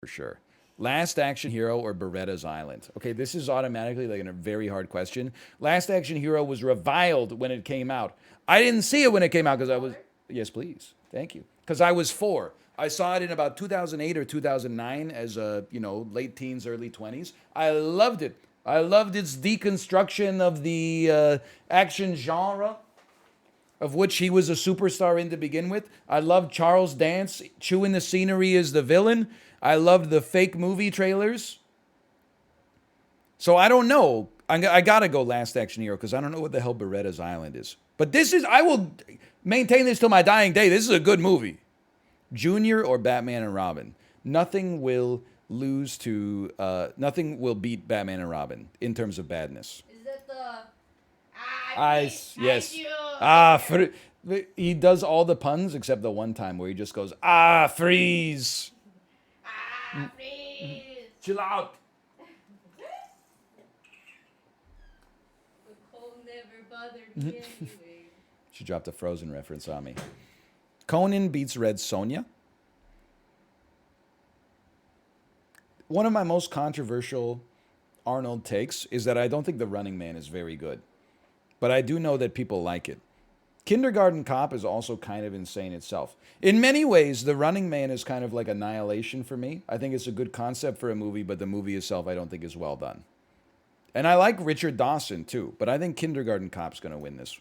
for sure. Last Action Hero or Beretta's Island? Okay, this is automatically like a very hard question. Last Action Hero was reviled when it came out. I didn't see it when it came out because I was. Yes, please. Thank you. Because I was 4. I saw it in about 2008 or 2009 as a, late teens, early 20s. I loved it. I loved its deconstruction of the action genre, of which he was a superstar in to begin with. I loved Charles Dance chewing the scenery as the villain. I loved the fake movie trailers. So I don't know. I gotta go Last Action Hero because I don't know what the hell Beretta's Island is. But I will maintain this till my dying day. This is a good movie. Junior or Batman and Robin? Nothing will nothing will beat Batman and Robin in terms of badness. Is that the Yes. you? He does all the puns except the one time where he just goes, freeze. Freeze! Chill out. The cold never bothered me anyway. She dropped a Frozen reference on me. Conan beats Red Sonja. One of my most controversial Arnold takes is that I don't think The Running Man is very good. But I do know that people like it. Kindergarten Cop is also kind of insane itself. In many ways, The Running Man is kind of like Annihilation for me. I think it's a good concept for a movie, but the movie itself I don't think is well done. And I like Richard Dawson too, but I think Kindergarten Cop's going to win this.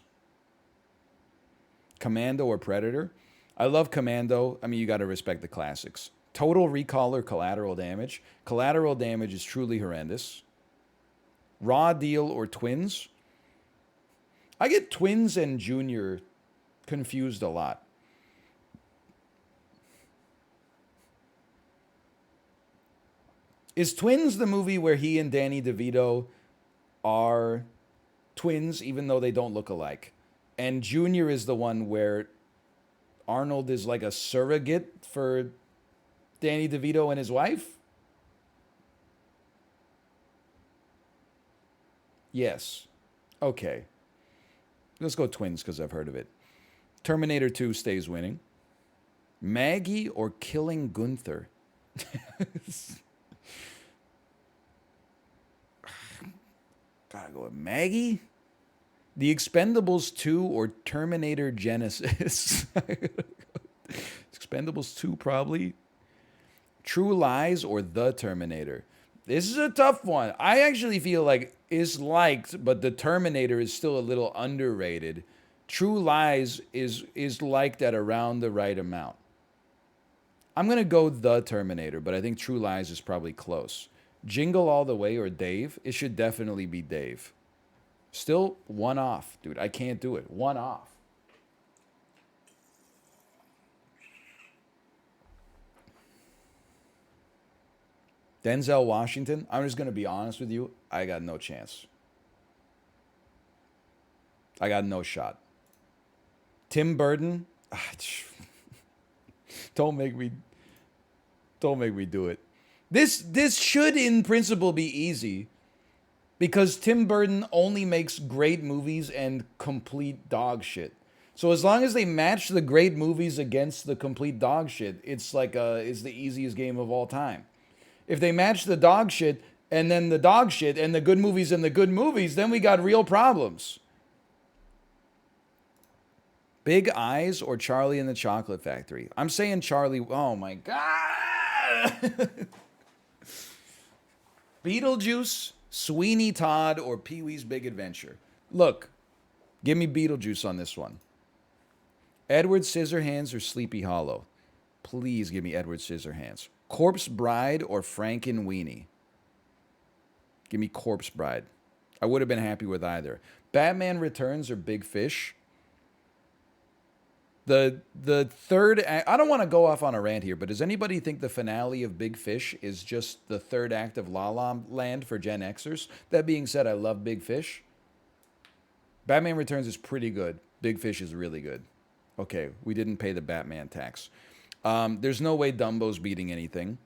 Commando or Predator? I love Commando. I mean, you got to respect the classics. Total Recall or Collateral Damage? Collateral Damage is truly horrendous. Raw Deal or Twins? I get Twins and Junior confused a lot. Is Twins the movie where he and Danny DeVito are twins even though they don't look alike? And Junior is the one where Arnold is like a surrogate for Danny DeVito and his wife? Yes. Okay. Let's go Twins because I've heard of it. Terminator 2 stays winning. Maggie or Killing Gunther? Gotta go with Maggie? The Expendables 2 or Terminator Genesis? Expendables 2 probably. True Lies or The Terminator? This is a tough one. I actually feel like it's liked, but The Terminator is still a little underrated. True Lies is liked at around the right amount. I'm going to go The Terminator, but I think True Lies is probably close. Jingle All the Way or Dave? It should definitely be Dave. Still one off, dude. I can't do it. One off. Denzel Washington, I'm just going to be honest with you. I got no chance. I got no shot. Tim Burton, don't make me do it. This should in principle be easy because Tim Burton only makes great movies and complete dog shit. So as long as they match the great movies against the complete dog shit, it's the easiest game of all time. If they match the dog shit and then the dog shit and the good movies and the good movies, then we got real problems. Big Eyes or Charlie and the Chocolate Factory? I'm saying Charlie. Oh my God. Beetlejuice, Sweeney Todd, or Pee-wee's Big Adventure? Look, give me Beetlejuice on this one. Edward Scissorhands or Sleepy Hollow? Please give me Edward Scissorhands. Corpse Bride or Frankenweenie? Give me Corpse Bride. I would have been happy with either. Batman Returns or Big Fish? The third act, I don't want to go off on a rant here, but does anybody think the finale of Big Fish is just the third act of La La Land for Gen Xers? That being said, I love Big Fish. Batman Returns is pretty good. Big Fish is really good. Okay, we didn't pay the Batman tax. There's no way Dumbo's beating anything.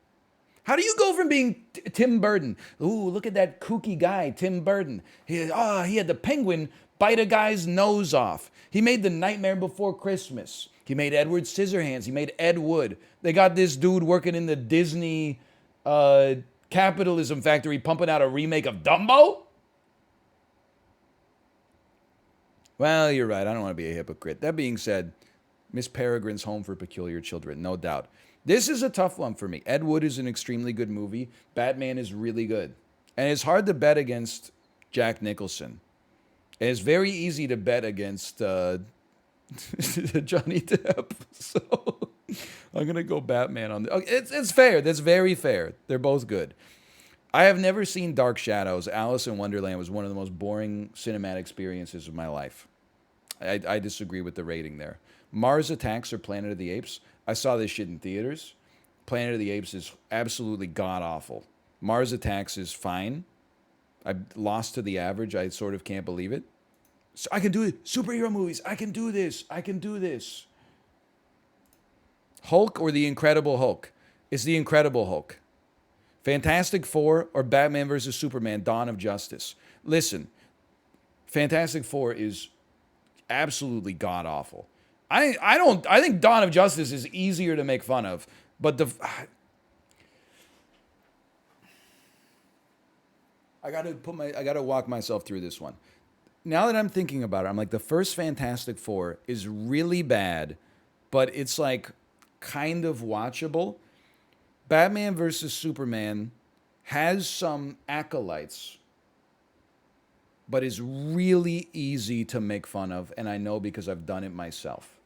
How do you go from being Tim Burton? Ooh, look at that kooky guy, Tim Burton. He had the penguin bite a guy's nose off. He made The Nightmare Before Christmas. He made Edward Scissorhands. He made Ed Wood. They got this dude working in the Disney Uh, Capitalism Factory pumping out a remake of Dumbo? Well, you're right. I don't want to be a hypocrite. That being said, Miss Peregrine's Home for Peculiar Children, no doubt. This is a tough one for me. Ed Wood is an extremely good movie. Batman is really good. And it's hard to bet against Jack Nicholson. And it's very easy to bet against Johnny Depp. So I'm going to go Batman on the. Okay, it's fair. That's very fair. They're both good. I have never seen Dark Shadows. Alice in Wonderland was one of the most boring cinematic experiences of my life. I disagree with the rating there. Mars Attacks or Planet of the Apes. I saw this shit in theaters. Planet of the Apes is absolutely god awful. Mars Attacks is fine. I lost to the average. I sort of can't believe it. So I can do it. Superhero movies. I can do this. I can do this. Hulk or the Incredible Hulk? It's the Incredible Hulk. Fantastic Four or Batman versus Superman, Dawn of Justice. Listen, Fantastic Four is absolutely god awful. I think Dawn of Justice is easier to make fun of, but I gotta walk myself through this one. Now that I'm thinking about it, I'm like, the first Fantastic Four is really bad, but it's like kind of watchable. Batman versus Superman has some acolytes, but is really easy to make fun of, and I know because I've done it myself.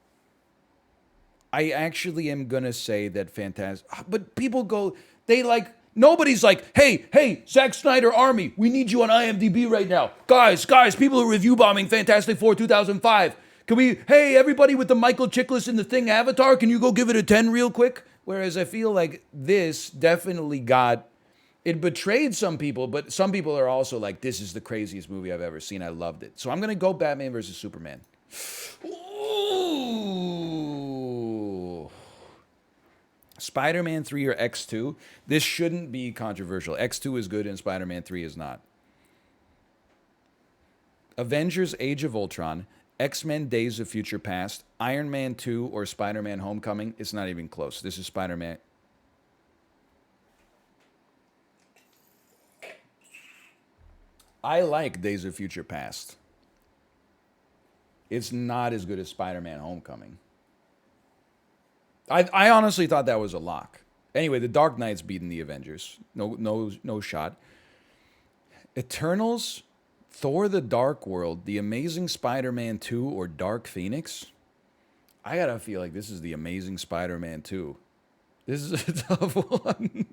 I actually am gonna say that Fantastic, but people go, they like, nobody's like, hey, Zack Snyder Army, we need you on IMDb right now. Guys, people are review bombing Fantastic Four 2005. Can we, hey, everybody with the Michael Chiklis in the Thing Avatar, can you go give it a 10 real quick? Whereas I feel like this definitely it betrayed some people, but some people are also like, this is the craziest movie I've ever seen. I loved it. So I'm going to go Batman versus Superman. Ooh. Spider-Man 3 or X2? This shouldn't be controversial. X2 is good and Spider-Man 3 is not. Avengers Age of Ultron, X-Men Days of Future Past, Iron Man 2 or Spider-Man Homecoming. It's not even close. This is Spider-Man. I like Days of Future Past. It's not as good as Spider-Man Homecoming. I honestly thought that was a lock. Anyway, The Dark Knight's beating the Avengers. No shot. Eternals, Thor the Dark World, The Amazing Spider-Man 2, or Dark Phoenix? I gotta feel like this is The Amazing Spider-Man 2. This is a tough one.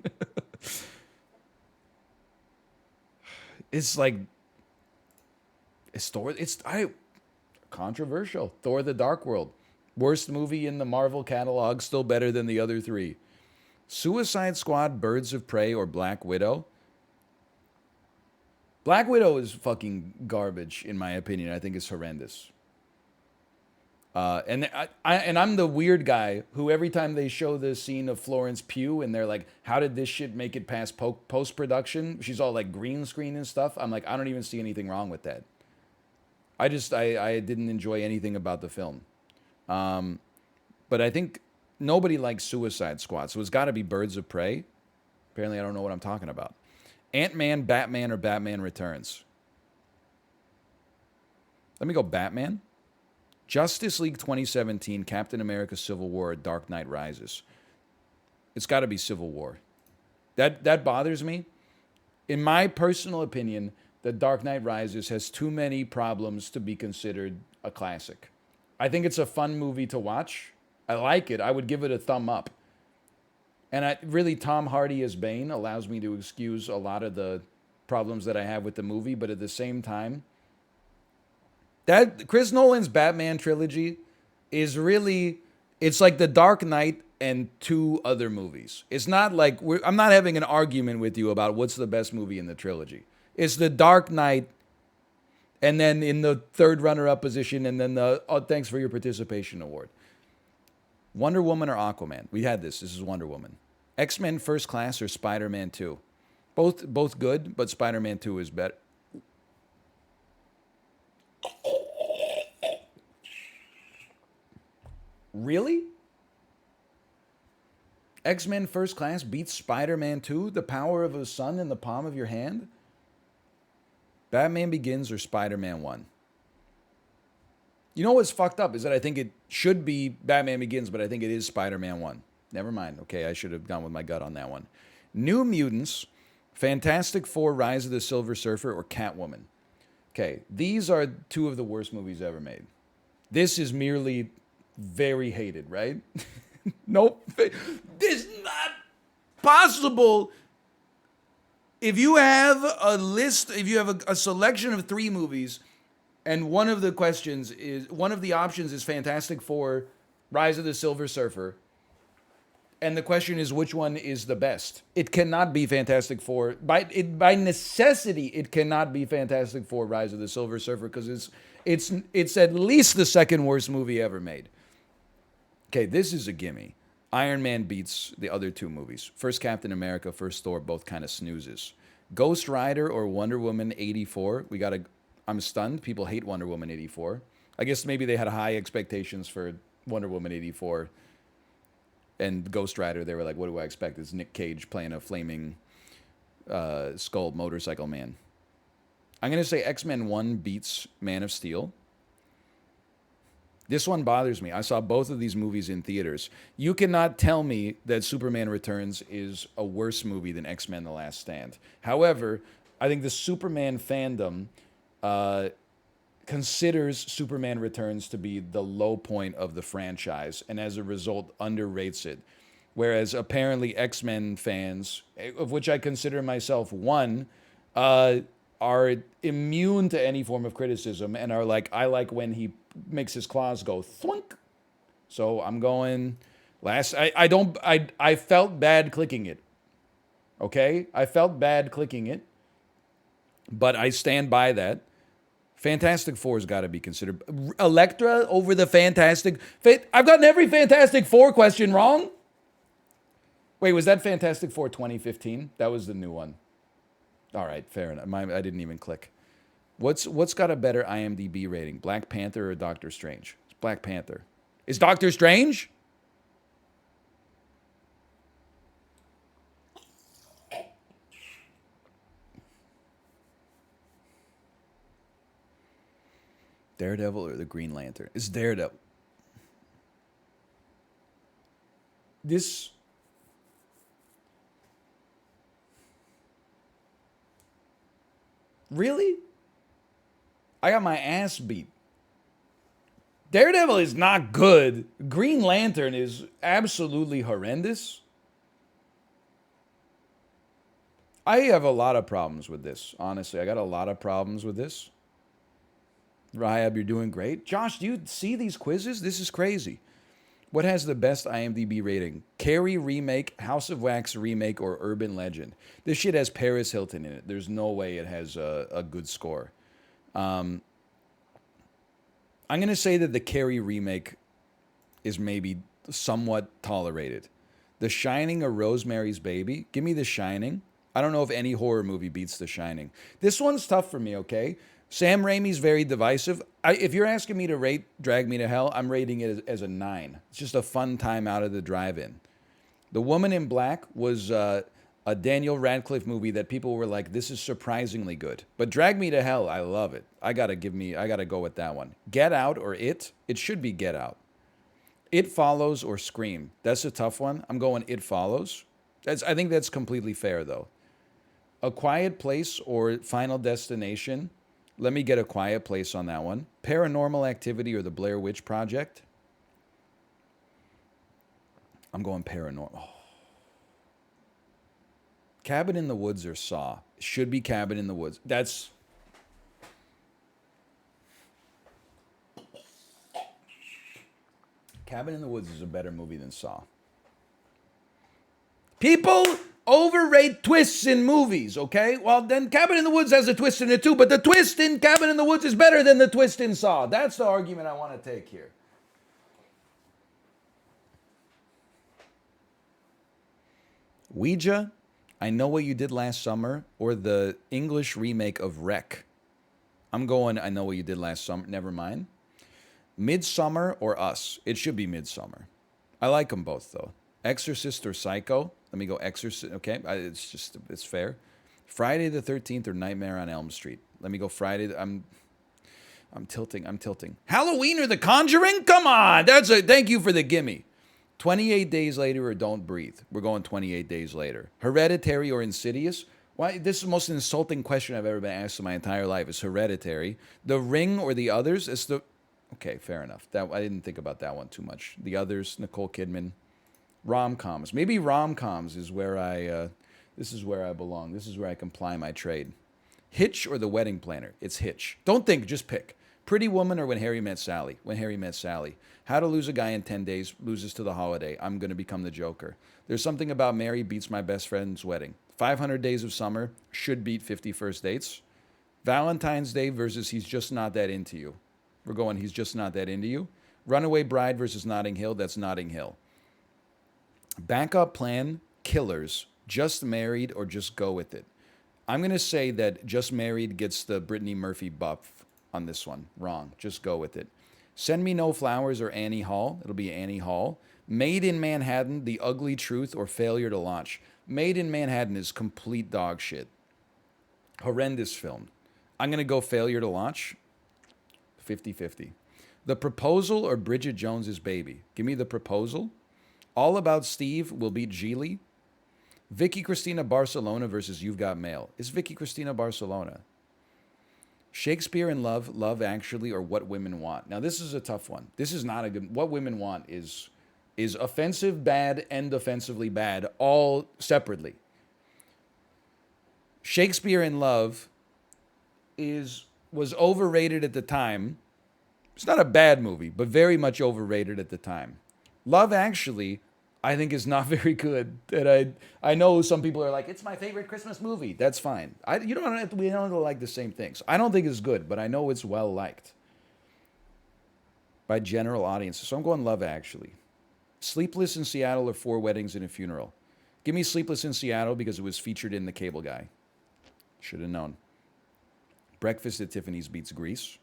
It's like, controversial. Thor the Dark World. Worst movie in the Marvel catalog, still better than the other three. Suicide Squad, Birds of Prey, or Black Widow? Black Widow is fucking garbage, in my opinion. I think it's horrendous. And I'm the weird guy who every time they show the scene of Florence Pugh and they're like, how did this shit make it past post-production? She's all like green screen and stuff. I'm like, I don't even see anything wrong with that. I didn't enjoy anything about the film. But I think nobody likes Suicide Squad, so it's got to be Birds of Prey. Apparently, I don't know what I'm talking about. Ant-Man, Batman, or Batman Returns? Let me go Batman. Justice League 2017, Captain America Civil War, Dark Knight Rises. It's got to be Civil War. That bothers me. In my personal opinion, The Dark Knight Rises has too many problems to be considered a classic. I think it's a fun movie to watch. I like it. I would give it a thumb up. And really, Tom Hardy as Bane allows me to excuse a lot of the problems that I have with the movie, but at the same time, that Chris Nolan's Batman trilogy is really, it's like The Dark Knight and two other movies. It's not like, I'm not having an argument with you about what's the best movie in the trilogy. It's The Dark Knight, and then in the third runner-up position, and then the thanks for your participation award. Wonder Woman or Aquaman? We had this. This is Wonder Woman. X-Men First Class or Spider-Man 2? Both good, but Spider-Man 2 is better. Really? X-Men First Class beats Spider-Man 2, the power of a sun in the palm of your hand? Batman Begins or Spider-Man 1? You know what's fucked up is that I think it should be Batman Begins, but I think it is Spider-Man 1. Never mind. Okay, I should have gone with my gut on that one. New Mutants, Fantastic Four, Rise of the Silver Surfer, or Catwoman? Okay, these are two of the worst movies ever made. This is merely very hated, right? Nope. This is not possible. If you have a list, if you have a selection of 3 movies, and one of the options is Fantastic Four, Rise of the Silver Surfer, and the question is which one is the best. It cannot be Fantastic Four. By necessity, it cannot be Fantastic Four, Rise of the Silver Surfer, because it's at least the second worst movie ever made. Okay, this is a gimme. Iron Man beats the other 2 movies. First Captain America, first Thor, both kind of snoozes. Ghost Rider or Wonder Woman 84. I'm stunned. People hate Wonder Woman 84. I guess maybe they had high expectations for Wonder Woman 84. And Ghost Rider, they were like, what do I expect? It's Nick Cage playing a flaming skull motorcycle man. I'm going to say X-Men 1 beats Man of Steel. This one bothers me. I saw both of these movies in theaters. You cannot tell me that Superman Returns is a worse movie than X-Men The Last Stand. However, I think the Superman fandom considers Superman Returns to be the low point of the franchise, and as a result, underrates it. Whereas apparently X-Men fans, of which I consider myself one, are immune to any form of criticism and are like, I like when he makes his claws go thwunk. So I'm going last. I felt bad clicking it. Okay? I felt bad clicking it, but I stand by that. Fantastic Four's got to be considered. Elektra over the Fantastic... I've gotten every Fantastic Four question wrong. Wait, was that Fantastic Four 2015? That was the new one. All right, fair enough. I didn't even click. What's got a better IMDb rating? Black Panther or Doctor Strange? It's Black Panther. Is Doctor Strange? Daredevil or the Green Lantern? It's Daredevil. This... Really? I got my ass beat. Daredevil is not good. Green Lantern is absolutely horrendous. I have a lot of problems with this, honestly. I got a lot of problems with this. Ryab, you're doing great. Josh, do you see these quizzes? This is crazy. What has the best IMDb rating? Carrie remake, House of Wax remake, or Urban Legend? This shit has Paris Hilton in it. There's no way it has a good score. I'm going to say that the Carrie remake is maybe somewhat tolerated. The Shining or Rosemary's Baby? Give me The Shining. I don't know if any horror movie beats The Shining. This one's tough for me, okay? Sam Raimi's very divisive. If you're asking me to rate Drag Me to Hell, I'm rating it as a 9. It's just a fun time out of the drive-in. The Woman in Black was a Daniel Radcliffe movie that people were like, this is surprisingly good. But Drag Me to Hell, I love it. I gotta go with that one. Get Out or It? It should be Get Out. It Follows or Scream? That's a tough one. I'm going It Follows. I think that's completely fair, though. A Quiet Place or Final Destination? Let me get A Quiet Place on that one. Paranormal Activity or The Blair Witch Project? I'm going Paranormal. Oh. Cabin in the Woods or Saw? Should be Cabin in the Woods. That's... Cabin in the Woods is a better movie than Saw. People overrate twists in movies, okay? Well, then Cabin in the Woods has a twist in it too, but the twist in Cabin in the Woods is better than the twist in Saw. That's the argument I want to take here. Ouija, I Know What You Did Last Summer, or the English remake of Wreck? I'm going I Know What You Did Last Summer. Never mind. Midsummer or Us? It should be Midsummer. I like them both, though. Exorcist or Psycho? Let me go Exorcist. Okay, it's fair. Friday the 13th or Nightmare on Elm Street? Let me go Friday. I'm tilting. I'm tilting. Halloween or The Conjuring? Come on, thank you for the gimme. 28 Days Later or Don't Breathe? We're going 28 Days Later. Hereditary or Insidious? Why? This is the most insulting question I've ever been asked in my entire life. Is Hereditary. The Ring or The Others? Okay, fair enough. I didn't think about that one too much. The Others, Nicole Kidman. Rom-coms. Maybe rom-coms is where this is where I belong. This is where I can ply my trade. Hitch or The Wedding Planner? It's Hitch. Don't think, just pick. Pretty Woman or When Harry Met Sally? When Harry Met Sally. How to Lose a Guy in 10 Days, Loses to the Holiday. I'm going to become the Joker. There's Something About Mary beats My Best Friend's Wedding. 500 Days of Summer should beat 50 First Dates. Valentine's Day versus He's Just Not That Into You. We're going He's Just Not That Into You. Runaway Bride versus Notting Hill. That's Notting Hill. Backup Plan, Killers, Just Married or Just Go With It. I'm going to say that Just Married gets the Brittany Murphy buff on this one. Wrong. Just go with it. Send Me No Flowers or Annie Hall. It'll be Annie Hall. Made in Manhattan, The Ugly Truth or Failure to Launch. Made in Manhattan is complete dog shit. Horrendous film. I'm going to go Failure to Launch. 50-50. The Proposal or Bridget Jones's Baby. Give me The Proposal. All About Steve will beat Geely. Vicky Cristina Barcelona versus You've Got Mail. It's Vicky Cristina Barcelona. Shakespeare in Love, Love Actually, or What Women Want. Now, this is a tough one. This is not a good... What Women Want is offensive bad and offensively bad, all separately. Shakespeare in Love was overrated at the time. It's not a bad movie, but very much overrated at the time. Love Actually, I think, is not very good. And I know some people are like, it's my favorite Christmas movie. That's fine. We don't have to like the same things. I don't think it's good, but I know it's well liked by general audiences. So I'm going Love Actually. Sleepless in Seattle or Four Weddings and a Funeral. Give me Sleepless in Seattle because it was featured in The Cable Guy. Should have known. Breakfast at Tiffany's beats Grease.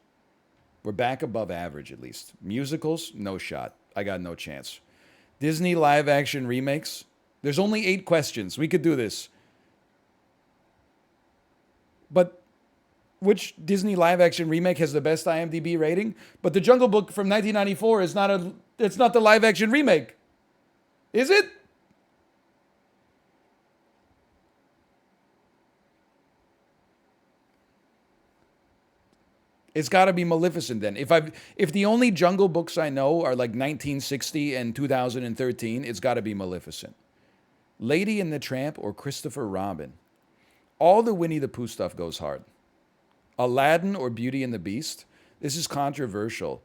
We're back above average at least. Musicals, no shot. I got no chance. Disney live action remakes. There's only 8 questions. We could do this. But which Disney live action remake has the best IMDb rating? But The Jungle Book from 1994 it's not the live action remake. Is it? It's got to be Maleficent then. If the only Jungle Books I know are like 1960 and 2013, it's got to be Maleficent. Lady and the Tramp or Christopher Robin. All the Winnie the Pooh stuff goes hard. Aladdin or Beauty and the Beast. This is controversial.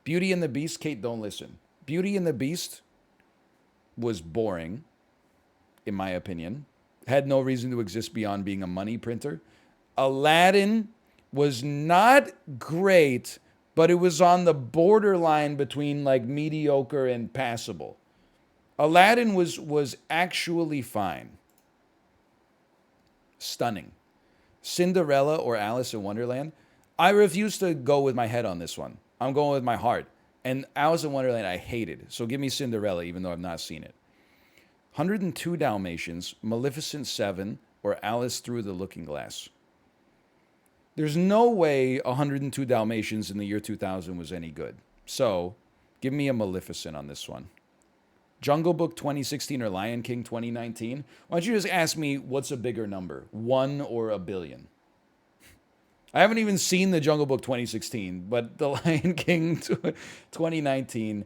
Beauty and the Beast, Kate, don't listen. Beauty and the Beast was boring, in my opinion. Had no reason to exist beyond being a money printer. Aladdin was not great, but it was on the borderline between like mediocre and passable. Aladdin was actually fine. Stunning. Cinderella or Alice in Wonderland. I refuse to go with my head on this one. I'm going with my heart. And Alice in Wonderland I hated. So give me Cinderella, even though I've not seen it. 102 Dalmatians, Maleficent 7, or Alice Through the Looking Glass. There's no way 102 Dalmatians in the year 2000 was any good. So give me a Maleficent on this one. Jungle Book 2016 or Lion King 2019? Why don't you just ask me what's a bigger number, 1 or a billion? I haven't even seen the Jungle Book 2016, but the Lion King 2019,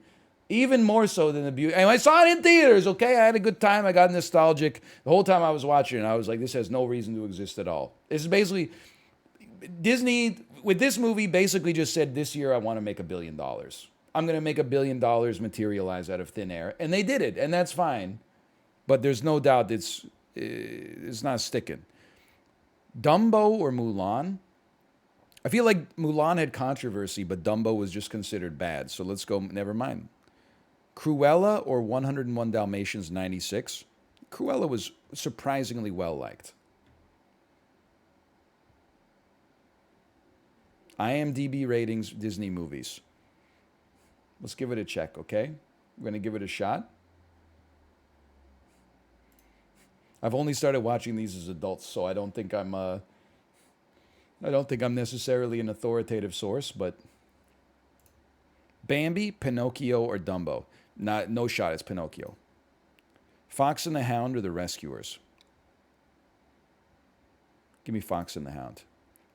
even more so than the Beauty. And I saw it in theaters, okay? I had a good time. I got nostalgic. The whole time I was watching it, I was like, this has no reason to exist at all. This is basically, Disney, with this movie, basically just said, this year I want to make $1 billion. I'm going to make $1 billion materialize out of thin air. And they did it, and that's fine. But there's no doubt it's not sticking. Dumbo or Mulan? I feel like Mulan had controversy, but Dumbo was just considered bad. So let's go, never mind. Cruella or 101 Dalmatians 96? Cruella was surprisingly well liked. IMDb ratings, Disney movies. Let's give it a check, okay? We're going to give it a shot. I've only started watching these as adults, so I don't think I'm necessarily an authoritative source, but Bambi, Pinocchio, or Dumbo? No shot. It's Pinocchio. Fox and the Hound or The Rescuers? Give me Fox and the Hound.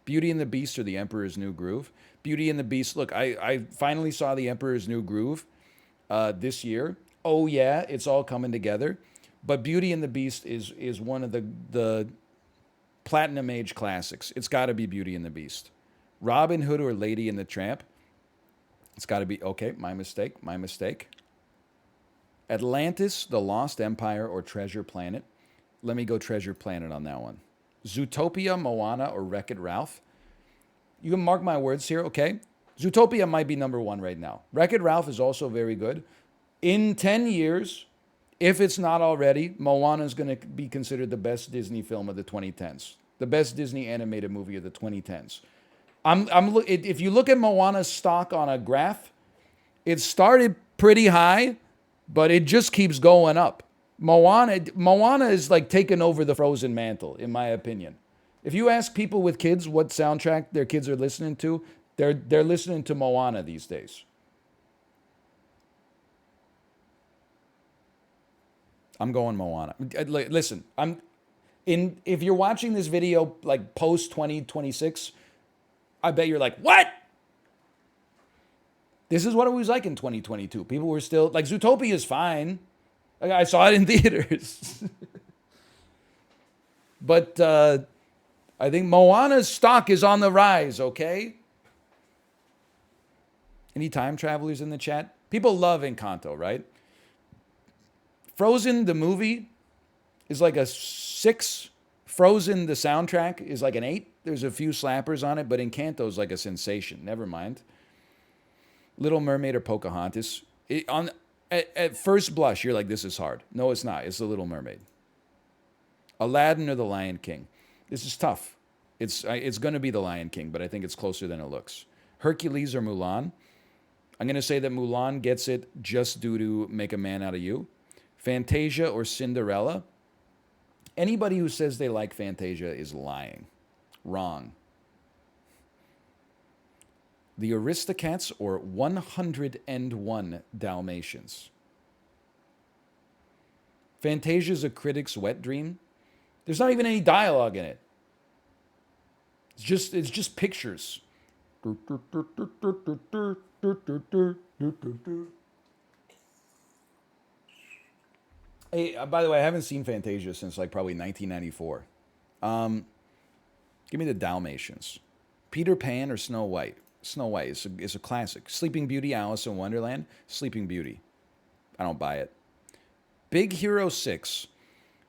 Beauty and the Beast or The Emperor's New Groove? Beauty and the Beast. Look, I finally saw The Emperor's New Groove this year. Oh yeah, it's all coming together. But Beauty and the Beast is one of the platinum age classics. It's got to be Beauty and the Beast. Robin Hood or Lady and the Tramp? It's got to be, okay, my mistake, my mistake. Atlantis, The Lost Empire, or Treasure Planet? Let me go Treasure Planet on that one. Zootopia, Moana, or Wreck-It Ralph? You can mark my words here, okay? Zootopia might be number one right now. Wreck-It Ralph is also very good. In 10 years, if it's not already, Moana is going to be considered the best Disney film of the 2010s. The best Disney animated movie of the 2010s. If you look at Moana's stock on a graph, it started pretty high, but it just keeps going up. Moana is like taking over the Frozen mantle, in my opinion. If you ask people with kids what soundtrack their kids are listening to, they're listening to Moana these days. I'm going Moana. Listen, if you're watching this video like post 2026, I bet you're like, what? This is what it was like in 2022. People were still like, Zootopia is fine. Like, I saw it in theaters. But I think Moana's stock is on the rise, okay? Any time travelers in the chat? People love Encanto, right? Frozen, the movie, is like a 6. Frozen, the soundtrack, is like an 8. There's a few slappers on it, but Encanto is like a sensation. Never mind. Little Mermaid or Pocahontas? At first blush, you're like, this is hard. No, it's not. It's The Little Mermaid. Aladdin or The Lion King? This is tough. It's going to be The Lion King, but I think it's closer than it looks. Hercules or Mulan? I'm going to say that Mulan gets it just due to Make a Man Out of You. Fantasia or Cinderella? Anybody who says they like Fantasia is lying. Wrong. The Aristocats or 101 Dalmatians? Fantasia's a critic's wet dream. There's not even any dialogue in it. It's just pictures. Hey, by the way, I haven't seen Fantasia since like probably 1994. Give me the Dalmatians. Peter Pan or Snow White? Snow White is a classic. Sleeping Beauty, Alice in Wonderland? Sleeping Beauty. I don't buy it. Big Hero 6.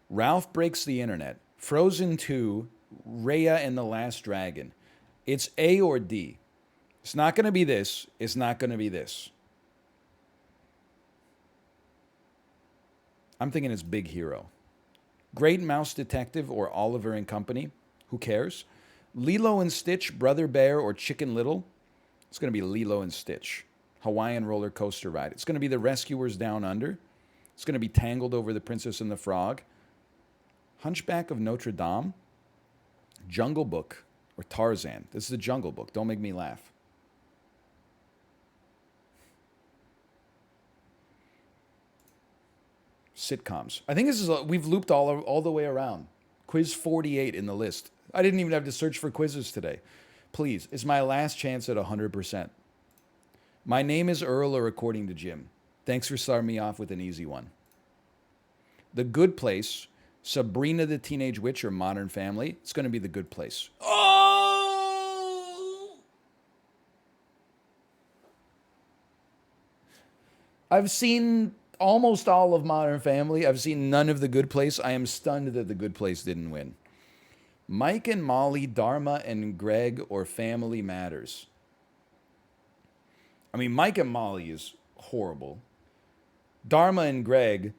Ralph Breaks the Internet. Frozen 2. Raya and the Last Dragon. It's A or D. It's not going to be this. It's not going to be this. I'm thinking it's Big Hero. Great Mouse Detective or Oliver and Company? Who cares? Lilo and Stitch, Brother Bear, or Chicken Little? It's going to be Lilo and Stitch. Hawaiian Roller Coaster Ride. It's going to be The Rescuers Down Under. It's going to be Tangled Over the Princess and the Frog. Hunchback of Notre Dame. Jungle Book or Tarzan. This is the Jungle Book. Don't make me laugh. Sitcoms. I think this is we've looped all the way around. Quiz 48 in the list. I didn't even have to search for quizzes today. Please, it's my last chance at 100%. My name is Earl, or according to Jim. Thanks for starting me off with an easy one. The Good Place, Sabrina the Teenage Witch, or Modern Family? It's going to be The Good Place. Oh! I've seen almost all of Modern Family. I've seen none of The Good Place. I am stunned that The Good Place didn't win. Mike and Molly, Dharma and Greg, or Family Matters? I mean, Mike and Molly is horrible. Dharma and Greg,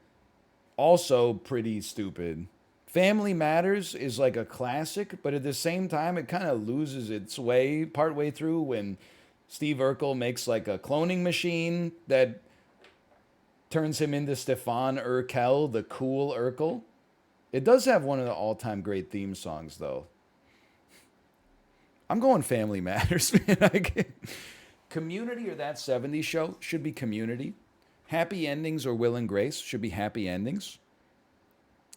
also pretty stupid. Family Matters is like a classic, but at the same time, it kind of loses its way partway through when Steve Urkel makes like a cloning machine that turns him into Stefan Urkel, the cool Urkel. It does have one of the all-time great theme songs, though. I'm going Family Matters, man. Community or That 70s Show should be Community. Happy Endings or Will and Grace should be Happy Endings.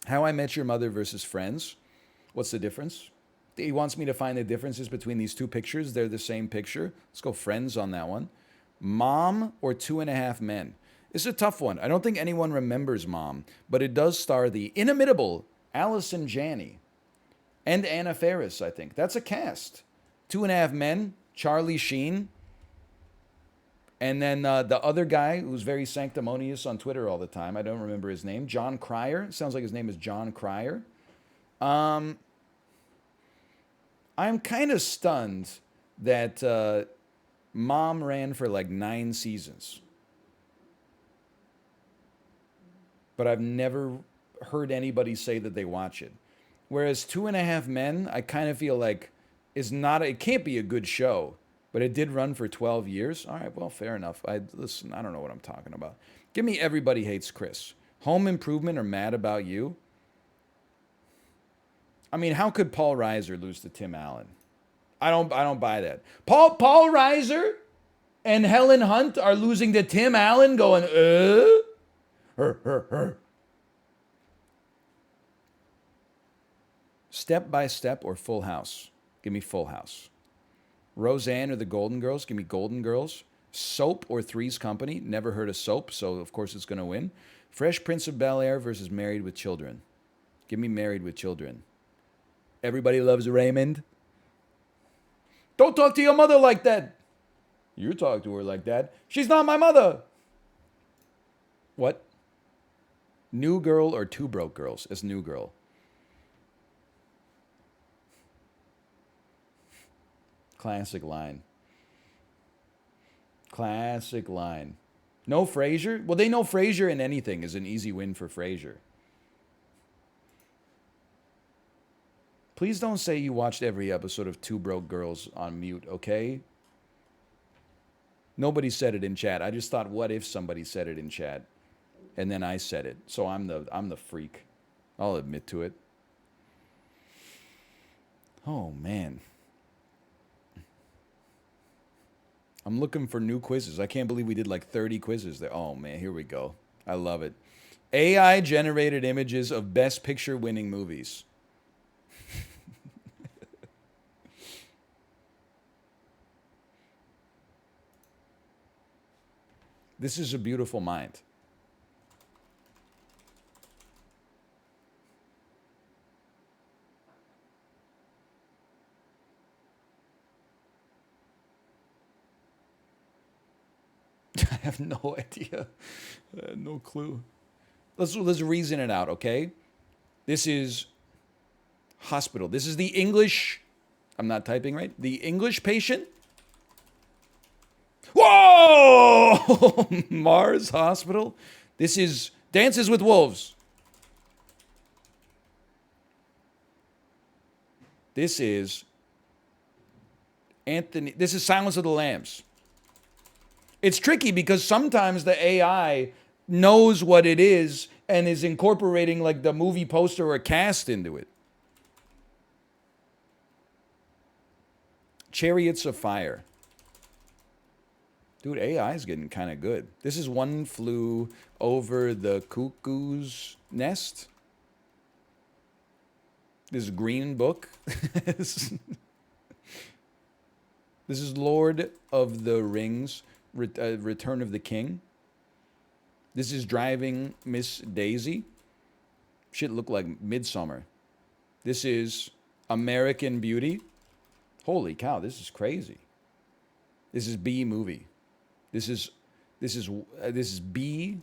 How I Met Your Mother versus Friends. What's the difference? He wants me to find the differences between these two pictures. They're the same picture. Let's go Friends on that one. Mom or Two and a Half Men. It's a tough one. I don't think anyone remembers Mom, but it does star the inimitable Allison Janney and Anna Faris, I think. That's a cast. Two and a Half Men, Charlie Sheen, and then the other guy who's very sanctimonious on Twitter all the time. I don't remember his name. John Cryer. Sounds like his name is John Cryer. I'm kind of stunned that Mom ran for like 9 seasons. But I've never heard anybody say that they watch it. Whereas Two and a Half Men, I kind of feel like it can't be a good show, but it did run for 12 years. All right, well, fair enough. Listen, I don't know what I'm talking about. Give me Everybody Hates Chris. Home Improvement or Mad About You. I mean, how could Paul Reiser lose to Tim Allen? I don't buy that. Paul Reiser and Helen Hunt are losing to Tim Allen going, Step by Step or Full House? Give me Full House. Roseanne or The Golden Girls? Give me Golden Girls. Soap or Three's Company? Never heard of Soap, so of course it's going to win. Fresh Prince of Bel-Air versus Married with Children. Give me Married with Children. Everybody Loves Raymond. Don't talk to your mother like that. You talk to her like that. She's not my mother. What? New Girl or Two Broke Girls as New Girl? Classic line. Classic line. No Frasier? Well, they know Frasier in anything is an easy win for Frasier. Please don't say you watched every episode of Two Broke Girls on mute, okay? Nobody said it in chat. I just thought, what if somebody said it in chat? And then I said it. So I'm the freak. I'll admit to it. Oh, man. I'm looking for new quizzes. I can't believe we did like 30 quizzes there. Oh, man, here we go. I love it. AI-generated images of Best Picture winning movies. This is A Beautiful Mind. I have no idea. No clue. Let's reason it out, okay? This is hospital. This is the English. I'm not typing right. The English Patient. Whoa! Mars Hospital. This is Dances with Wolves. This is Anthony. This is Silence of the Lambs. It's tricky because sometimes the AI knows what it is and is incorporating like the movie poster or cast into it. Chariots of Fire. Dude, AI is getting kind of good. This is One Flew Over the Cuckoo's Nest. This is Green Book. This is Lord of the Rings, Return of the King. This is Driving Miss Daisy. Shit look like Midsummer. This is American Beauty. Holy cow, this is crazy. This is B Movie. This is B.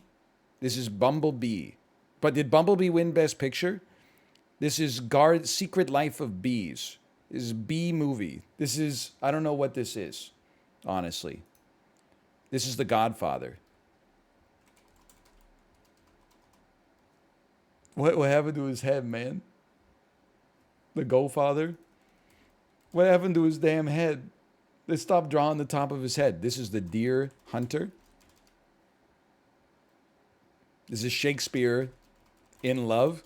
This is Bumblebee. But did Bumblebee win Best Picture? This is Secret Life of Bees. This is B Movie. This is, I don't know what this is, honestly. This is The Godfather. What happened to his head, man? The Godfather? What happened to his damn head? They stopped drawing the top of his head. This is The Deer Hunter. This is Shakespeare in Love.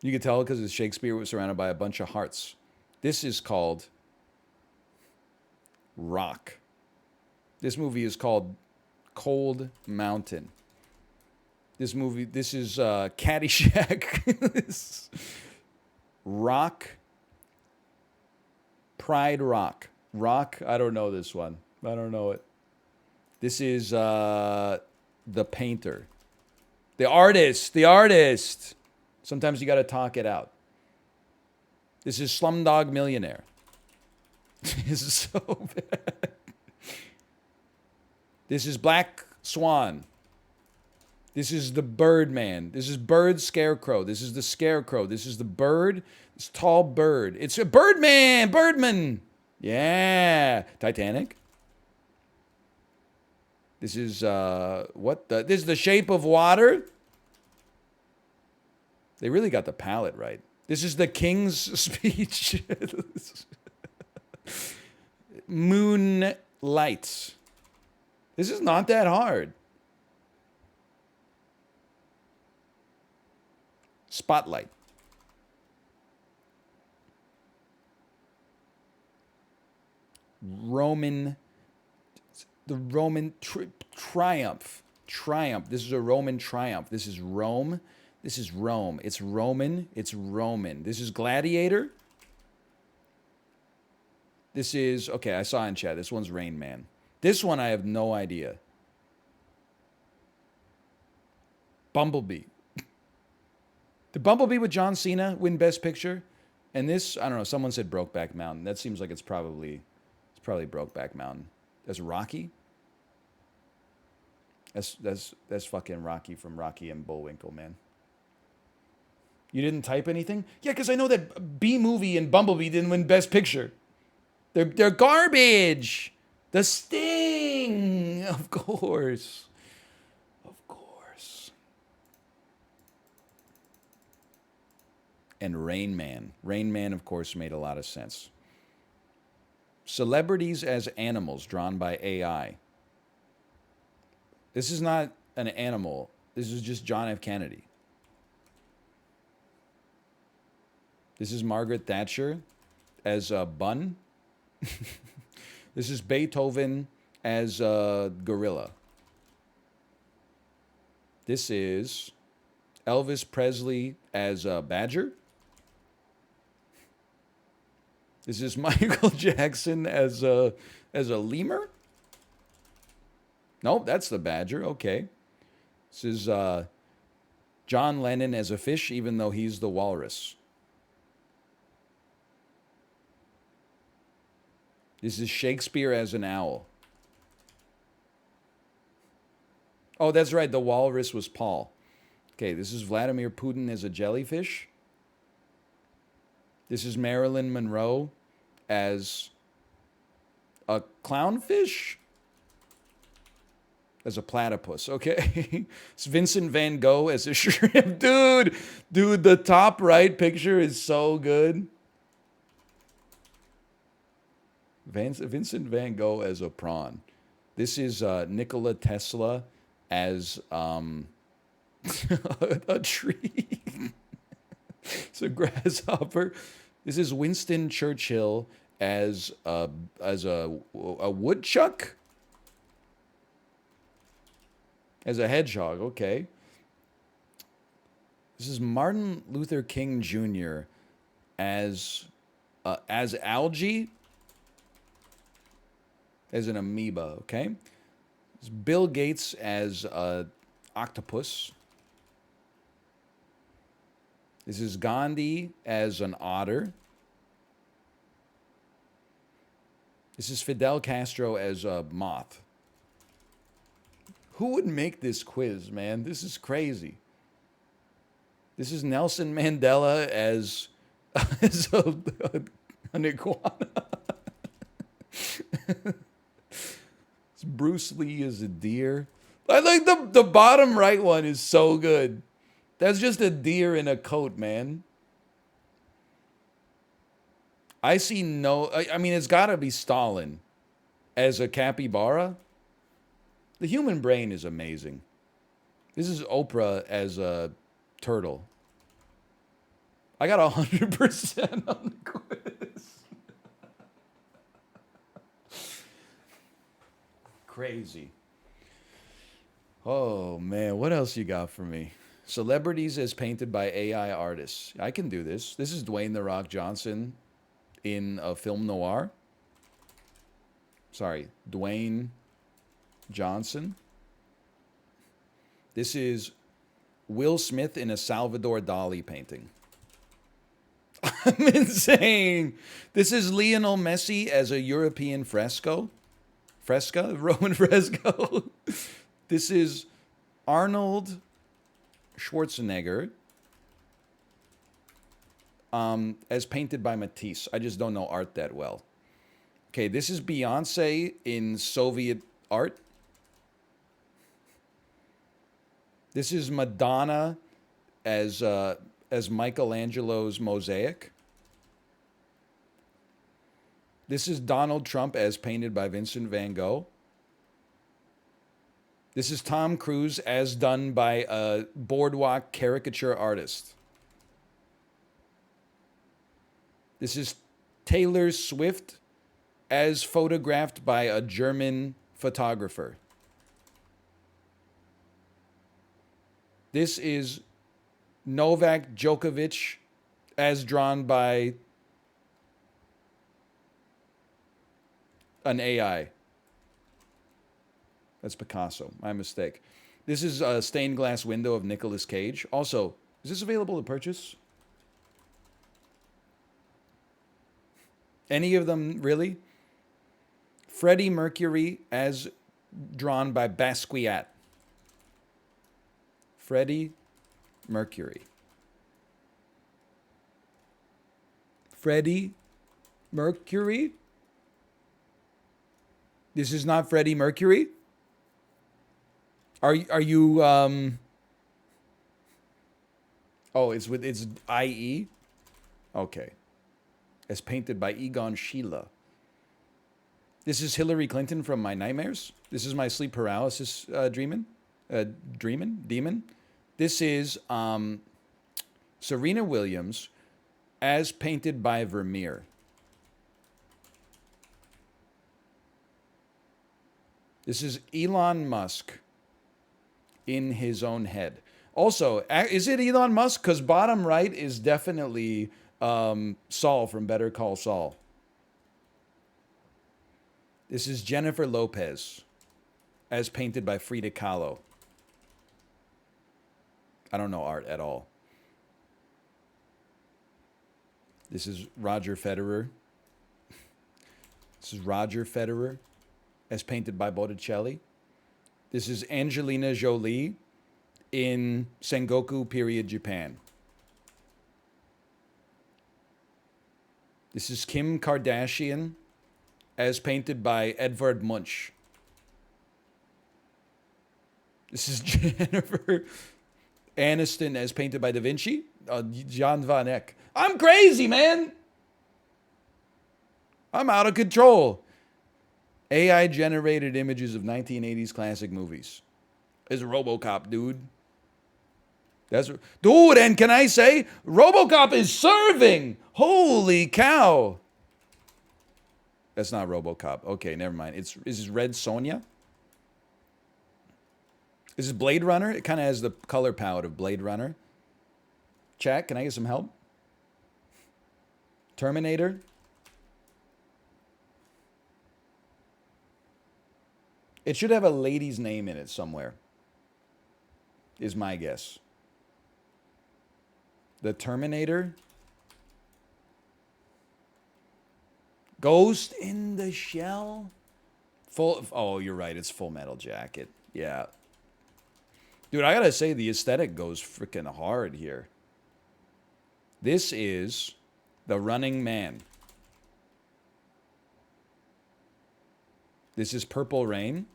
You could tell because Shakespeare was surrounded by a bunch of hearts. This is called Rock. This movie is called Cold Mountain. This is Caddyshack. This Rock. Pride Rock. Rock, I don't know this one. I don't know it. This is The Painter. The artist. Sometimes you got to talk it out. This is Slumdog Millionaire. This is so bad. This is Black Swan. This is the Birdman. This is Bird Scarecrow. This is the Scarecrow. This is the bird. This tall bird. It's a Birdman. Birdman. Yeah. Titanic. This is this is The Shape of Water. They really got the palette right. This is The King's Speech. Moonlight. This is not that hard. Spotlight. The Roman triumph. Triumph. This is a Roman triumph. This is Rome. This is Rome. It's Roman. It's Roman. This is Gladiator. This is, okay, I saw in chat. This one's Rain Man. This one I have no idea. Bumblebee. Did Bumblebee with John Cena win Best Picture? And this, I don't know, someone said Brokeback Mountain. That seems like it's probably Brokeback Mountain. That's Rocky? That's fucking Rocky from Rocky and Bullwinkle, man. You didn't type anything? Yeah, because I know that B-movie and Bumblebee didn't win Best Picture. They're garbage. The Sting, of course. Of course. And Rain Man. Rain Man, of course, made a lot of sense. Celebrities as animals drawn by AI. This is not an animal. This is just John F. Kennedy. This is Margaret Thatcher as a bun. This is Beethoven as a gorilla. This is Elvis Presley as a badger. This is Michael Jackson as a lemur. Nope, that's the badger. Okay. This is John Lennon as a fish, even though he's the walrus. This is Shakespeare as an owl. Oh, that's right. The walrus was Paul. Okay, this is Vladimir Putin as a jellyfish. This is Marilyn Monroe as a clownfish? As a platypus, okay? It's Vincent Van Gogh as a shrimp. Dude, the top right picture is so good. Vincent Van Gogh as a prawn. This is Nikola Tesla as a tree. It's a grasshopper. This is Winston Churchill as a woodchuck. As a hedgehog, okay. This is Martin Luther King Jr. as algae. As an amoeba, okay? It's Bill Gates as an octopus. This is Gandhi as an otter. This is Fidel Castro as a moth. Who would make this quiz, man? This is crazy. This is Nelson Mandela as an iguana. Bruce Lee is a deer. I like the bottom right one is so good. That's just a deer in a coat, man. I see no... I mean, it's got to be Stalin as a capybara. The human brain is amazing. This is Oprah as a turtle. I got 100% on the quiz. Crazy. Oh man, what else you got for me? Celebrities as painted by AI artists. I can do this. This is Dwayne The Rock Johnson in a film noir. Sorry, Dwayne Johnson. This is Will Smith in a Salvador Dali painting. I'm insane. This is Lionel Messi as a European fresco. Roman fresco. This is Arnold Schwarzenegger as painted by Matisse. I just don't know art that well. Okay, this is Beyonce in Soviet art. This is Madonna as Michelangelo's mosaic. This is Donald Trump as painted by Vincent van Gogh. This is Tom Cruise as done by a boardwalk caricature artist. This is Taylor Swift as photographed by a German photographer. This is Novak Djokovic as drawn by an AI. That's Picasso. My mistake. This is a stained glass window of Nicolas Cage. Also, is this available to purchase? Any of them, really? Freddie Mercury as drawn by Basquiat. Freddie Mercury. Freddie Mercury? This is not Freddie Mercury? Are you Oh, it's IE? Okay. As painted by Egon Schiele. This is Hillary Clinton from My Nightmares. This is my sleep paralysis demon. This is Serena Williams as painted by Vermeer. This is Elon Musk in his own head. Also, is it Elon Musk? Because bottom right is definitely Saul from Better Call Saul. This is Jennifer Lopez as painted by Frida Kahlo. I don't know art at all. This is Roger Federer. This is Roger Federer as painted by Botticelli. This is Angelina Jolie in Sengoku period Japan. This is Kim Kardashian as painted by Edvard Munch. This is Jennifer Aniston as painted by Da Vinci. Jan van Eyck. I'm crazy, man. I'm out of control. AI generated images of 1980s classic movies. It's RoboCop, dude. Dude, and can I say, RoboCop is serving. Holy cow. That's not RoboCop. Okay, never mind. Is this Red Sonja? Is this Blade Runner? It kind of has the color palette of Blade Runner. Chat, can I get some help? Terminator? It should have a lady's name in it somewhere, is my guess. The Terminator? Ghost in the Shell? Oh, you're right. It's Full Metal Jacket. Yeah. Dude, I gotta say, the aesthetic goes freaking hard here. This is The Running Man. This is Purple Rain.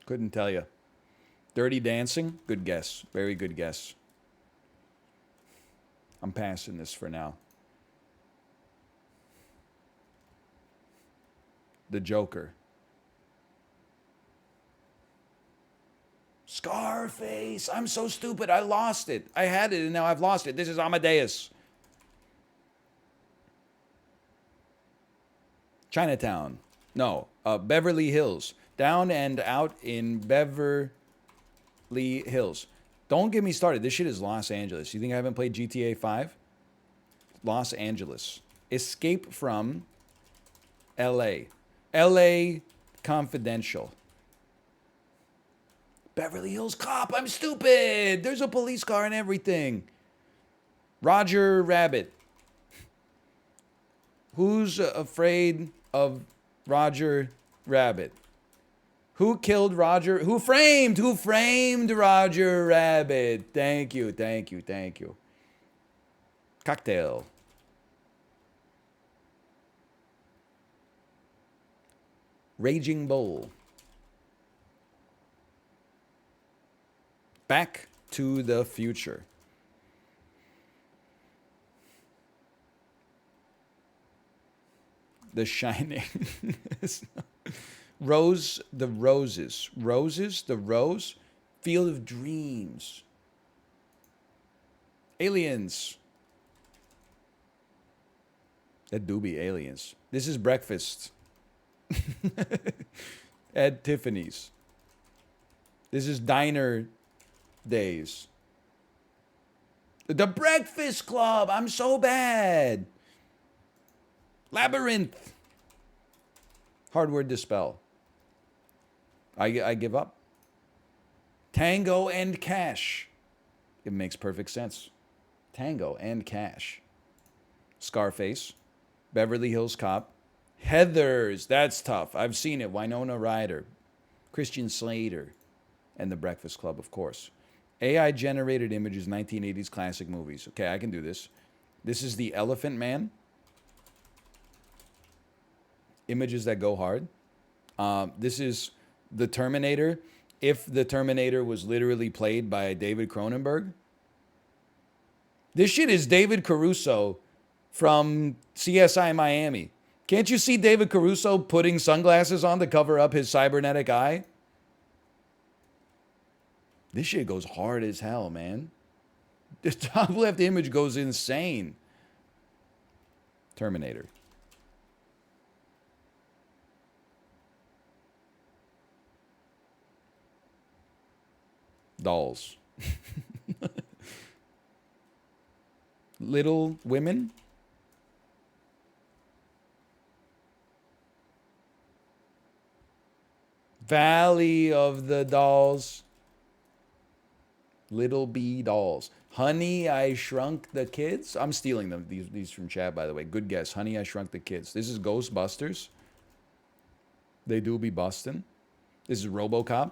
Couldn't tell you. Dirty Dancing? Good guess. Very good guess. I'm passing this for now. The Joker. Scarface. I'm so stupid. I lost it. I had it and now I've lost it. This is Amadeus. Chinatown. No. Beverly Hills. Down and Out in Beverly Hills. Don't get me started. This shit is Los Angeles. You think I haven't played GTA 5? Los Angeles. Escape from LA. LA Confidential. Beverly Hills Cop. I'm stupid. There's a police car and everything. Roger Rabbit. Who's afraid of Roger Rabbit? Who killed Roger? Who framed Roger Rabbit? Thank you, thank you, thank you. Cocktail. Raging Bull. Back to the Future. The Shining. Rose, the Roses. Roses, the Rose. Field of Dreams. Aliens. That do be aliens. This is breakfast. At Tiffany's. This is diner days. The Breakfast Club. I'm so bad. Labyrinth. Hard word to spell. I give up. Tango and Cash. It makes perfect sense. Tango and Cash. Scarface. Beverly Hills Cop. Heathers. That's tough. I've seen it. Winona Ryder. Christian Slater. And The Breakfast Club, of course. AI generated images, 1980s classic movies. Okay, I can do this. This is The Elephant Man. Images that go hard. This is The Terminator. If The Terminator was literally played by David Cronenberg. This shit is David Caruso from CSI Miami. Can't you see David Caruso putting sunglasses on to cover up his cybernetic eye? This shit goes hard as hell, man. The top left image goes insane. Terminator. Dolls. Little Women. Valley of the Dolls. Little Bee Dolls. Honey, I Shrunk the Kids. I'm stealing them. These from chat, by the way. Good guess. Honey, I Shrunk the Kids. This is Ghostbusters. They do be bustin'. This is RoboCop.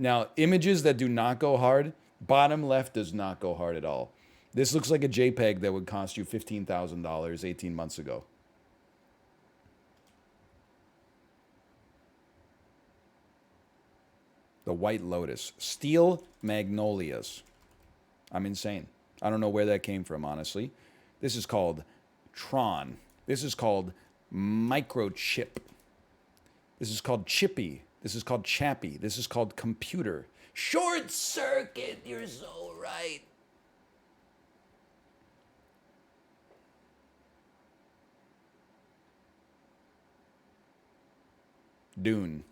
Now, images that do not go hard. Bottom left does not go hard at all. This looks like a JPEG that would cost you $15,000 18 months ago. The White Lotus. Steel Magnolias. I'm insane. I don't know where that came from, honestly. This is called Tron. This is called Microchip. This is called Chippy. This is called Chappy. This is called Computer. Short Circuit. You're so right. Dune.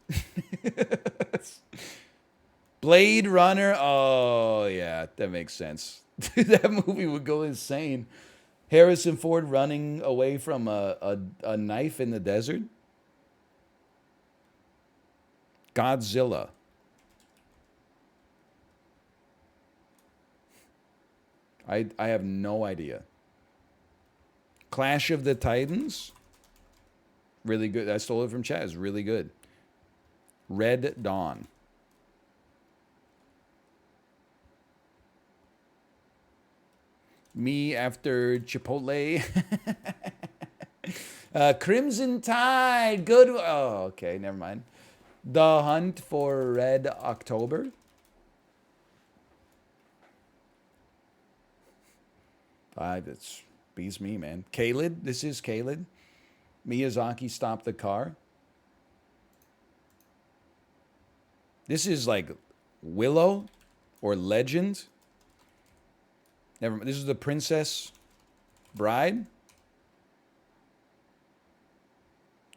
Blade Runner. Oh, yeah, that makes sense. That movie would go insane. Harrison Ford running away from a knife in the desert. Godzilla. I have no idea. Clash of the Titans. Really good. I stole it from chat. It's really good. Red Dawn. Me after Chipotle. Crimson Tide. Good. Oh, okay. Never mind. The Hunt for Red October. That's beats me, man. Kaled. This is Kaled. Miyazaki stopped the car. This is like Willow or Legend. Never mind. This is the Princess Bride.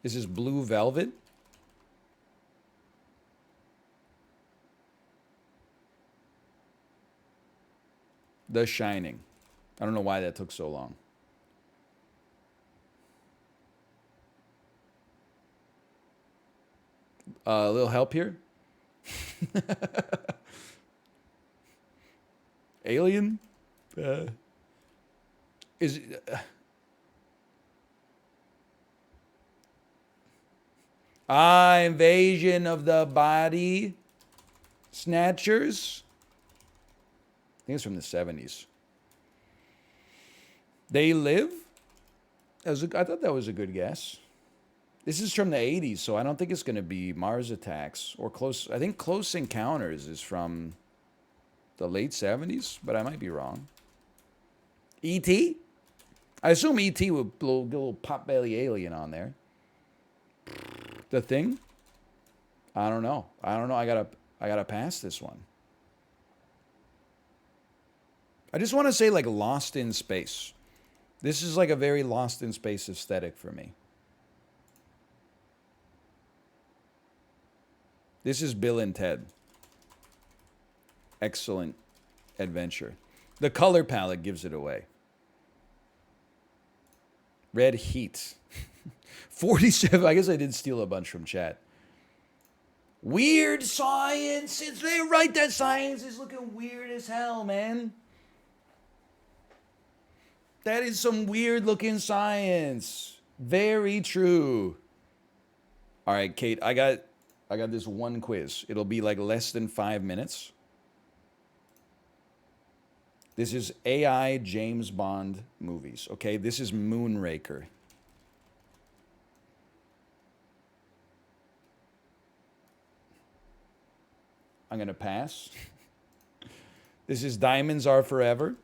This is Blue Velvet. The Shining. I don't know why that took so long. A little help here. Alien? Is Invasion of the Body Snatchers? I think it's from the 70s. They Live? I thought that was a good guess. This is from the 80s, so I don't think it's going to be Mars Attacks or Close. I think Close Encounters is from the late 70s, but I might be wrong. E.T.? I assume E.T. would get a little pot-belly alien on there. The Thing? I don't know. I gotta pass this one. I just want to say like Lost in Space. This is like a very Lost in Space aesthetic for me. This is Bill and Ted. Excellent adventure. The color palette gives it away. Red Heat. 47. I guess I did steal a bunch from chat. Weird Science. They're right that science is looking weird as hell, man. That is some weird looking science. Very true. All right, Kate, I got this one quiz. It'll be like less than 5 minutes. This is AI James Bond movies, okay? This is Moonraker. I'm going to pass. This is Diamonds Are Forever.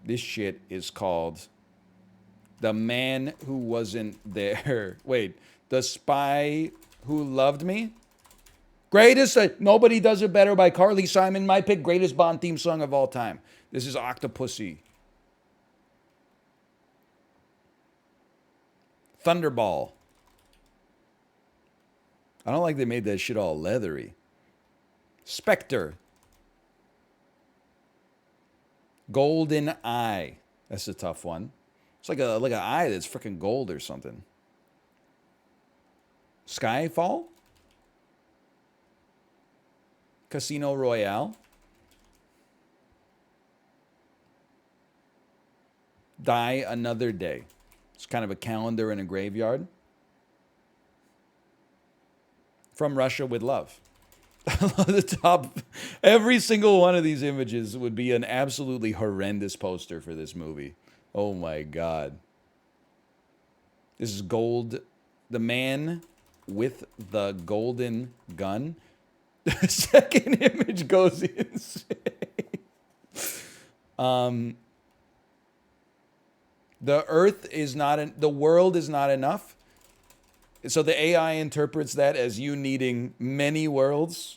This shit is called The Man Who Wasn't There. Wait, The Spy Who Loved Me? Greatest, Nobody Does It Better by Carly Simon. My pick, greatest Bond theme song of all time. This is Octopussy. Thunderball. I don't like they made that shit all leathery. Spectre. Golden Eye. That's a tough one. It's like an eye that's freaking gold or something. Skyfall. Casino Royale. Die Another Day. It's kind of a calendar in a graveyard. From Russia with Love. The top, every single one of these images would be an absolutely horrendous poster for this movie. Oh my God. This is Gold, The Man with the Golden Gun. The second image goes insane. The earth is not, the world is not enough. So the AI interprets that as you needing many worlds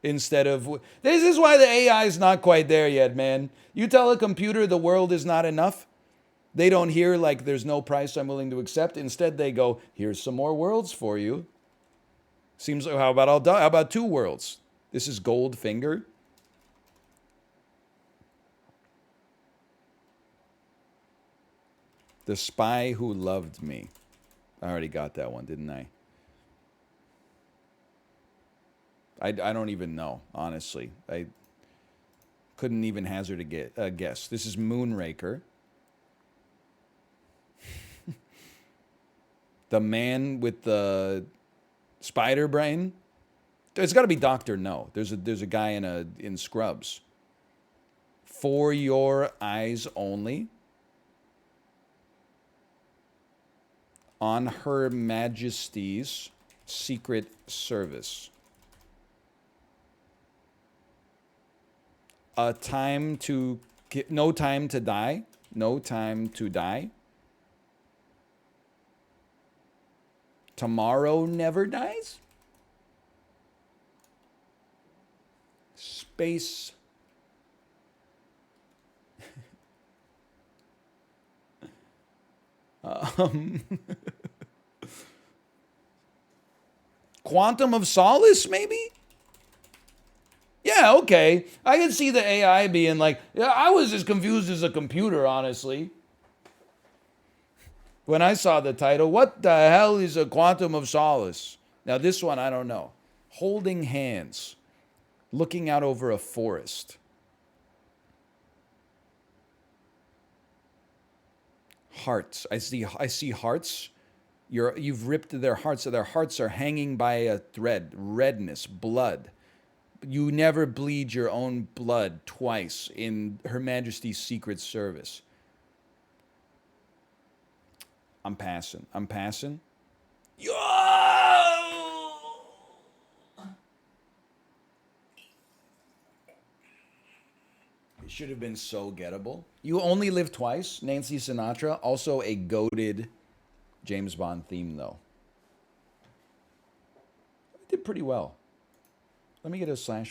instead of... This is why the AI is not quite there yet, man. You tell a computer the world is not enough, they don't hear like there's no price I'm willing to accept. Instead, they go, here's some more worlds for you. Seems like, how about 2 worlds? This is Goldfinger. The Spy Who Loved Me. I already got that one, didn't I? I don't even know, honestly. I couldn't even hazard a guess. This is Moonraker. The Man with the Spider Brain. It's got to be Dr. No. There's a guy in Scrubs. For Your Eyes Only. On Her Majesty's Secret Service. A Time to No Time to Die. No Time to Die. Tomorrow Never Dies. Space. Um, Quantum of Solace, maybe? Yeah, okay. I can see the AI being like, yeah, I was as confused as a computer, honestly. When I saw the title, what the hell is a Quantum of Solace? Now, this one, I don't know. Holding hands, looking out over a forest. Hearts. I see hearts. You've ripped their hearts, so their hearts are hanging by a thread. Redness, blood. You never bleed your own blood twice in Her Majesty's Secret Service. I'm passing. I'm passing. Yo! It should have been so gettable. You Only Live Twice, Nancy Sinatra, also a goated James Bond theme, though. It did pretty well. Let me get a slash